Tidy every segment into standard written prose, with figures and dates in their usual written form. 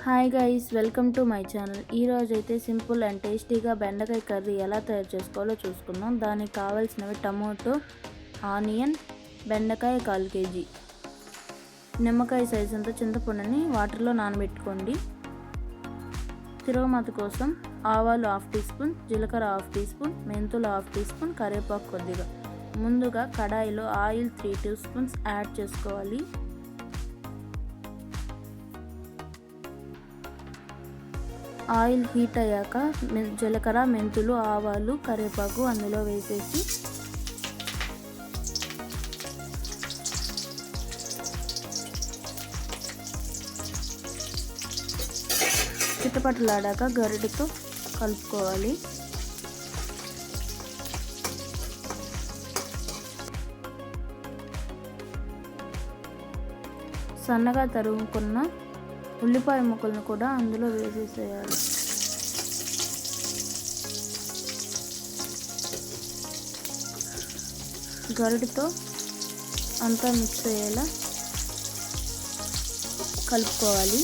Hi guys, welcome to my channel. ఈరోజు అయితే simple and టేస్టీగా బెండకాయ కర్రీ ఎలా తయారు చేసుకోవాలో చూసుకుందాం. దానికి కావాల్సినవి టమోటో, ఆనియన్, బెండకాయ 1/4 kg, నిమ్మకాయ సైజ్ అంతా చింతపండుని వాటర్లో నానబెట్టుకోండి. తిరుగుమాత కోసం ఆవాలు 1/2 టీ స్పూన్, జీలకర్ర 1/2 టీ స్పూన్, మెంతులు 1/2 టీ స్పూన్, కరివేపాకు కొద్దిగా. ముందుగా కడాయిలో ఆయిల్ 3 టీ స్పూన్స్ యాడ్ చేసుకోవాలి. ఆయిల్ హీట్ అయ్యాక జీలకర్ర, మెంతులు, ఆవాలు, కరివేపాకు అందులో వేసేసి చిట్టపట్టలాడాక గరిటెతో కలుపుకోవాలి. సన్నగా తరుగుకున్న ఉల్లిపాయ ముక్కలను కూడా అందులో వేసేసేయాలి. గరిటెతో అంతా మిక్స్ అయ్యేలా కలుపుకోవాలి.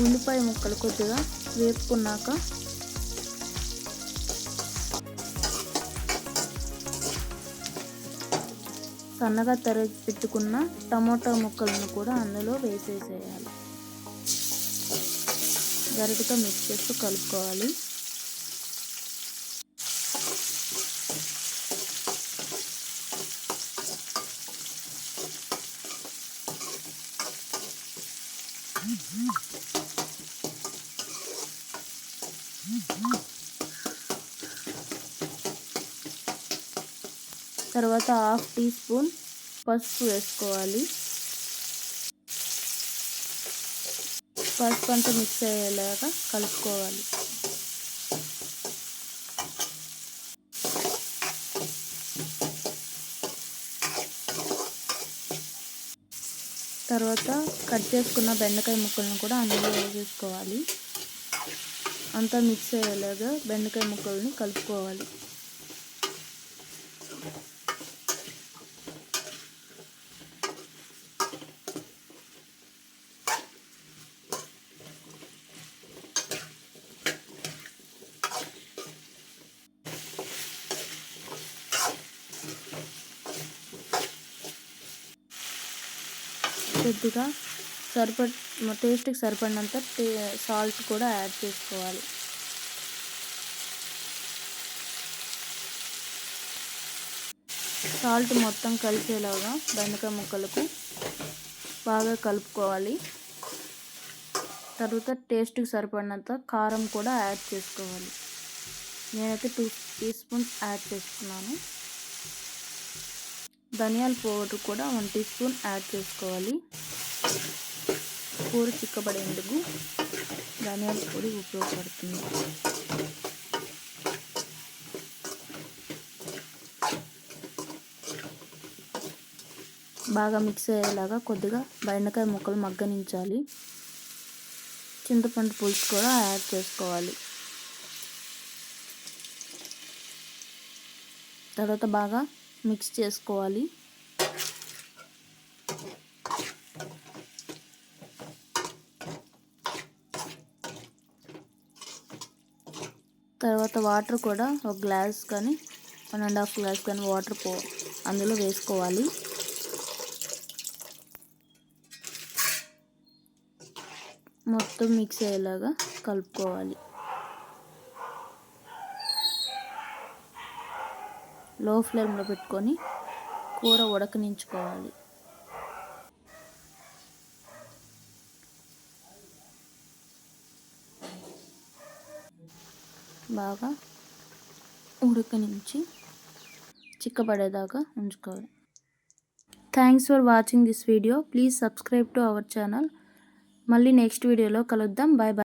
ఉల్లిపాయ ముక్కలు కొద్దిగా వేపుకున్నాక సన్నగా తరిగి పెట్టుకున్న టమోటా ముక్కలను కూడా అందులో వేసేసేయాలి. గరిటెతో మిక్స్ చేస్తూ కలుపుకోవాలి. తర్వాత 1/2 టీ స్పూన్ పసుపు వేసుకోవాలి. పసుపు అంతా మిక్స్ అయ్యేలాగా కలుపుకోవాలి. తర్వాత కట్ చేసుకున్న బెండకాయ ముక్కలను కూడా అందులో వేసేసుకోవాలి. అంతా మిక్స్ అయ్యేలాగా బెండకాయ ముక్కల్ని కలుపుకోవాలి. కొద్దిగా టేస్ట్కి సరిపడినంత సాల్ట్ కూడా యాడ్ చేసుకోవాలి. సాల్ట్ మొత్తం కలిసేలాగా బెండకాయ ముక్కలకు బాగా కలుపుకోవాలి. తర్వాత టేస్ట్కి సరిపడినంత కారం కూడా యాడ్ చేసుకోవాలి. నేనైతే 2 టీ స్పూన్స్ యాడ్ చేస్తున్నాను. ధనియాల పౌడర్ కూడా 1 టీ స్పూన్ యాడ్ చేసుకోవాలి. కూర చిక్కబడేందుకు ధనియాల పొడి ఉపయోగపడుతుంది. బాగా మిక్స్ అయ్యేలాగా కొద్దిగా బెండకాయ ముక్కలు మగ్గనించాలి. చింతపండు పులుసు కూడా యాడ్ చేసుకోవాలి. తర్వాత బాగా మిక్స్ చేసుకోవాలి. తర్వాత వాటర్ కూడా 1 గ్లాస్ కానీ 1.5 గ్లాస్ కానీ వాటర్ అందులో వేసుకోవాలి. మొత్తం మిక్స్ అయ్యేలాగా కలుపుకోవాలి. లో ఫ్లేమ్లో పెట్టుకొని కూర ఉడకనించుకోవాలి. బాగా ఉడకనించి చిక్కబడేదాకా ఉంచుకోవాలి. Thanks for watching this video. Please subscribe to our channel. మళ్ళీ నెక్స్ట్ వీడియోలో కలుద్దాం. Bye bye.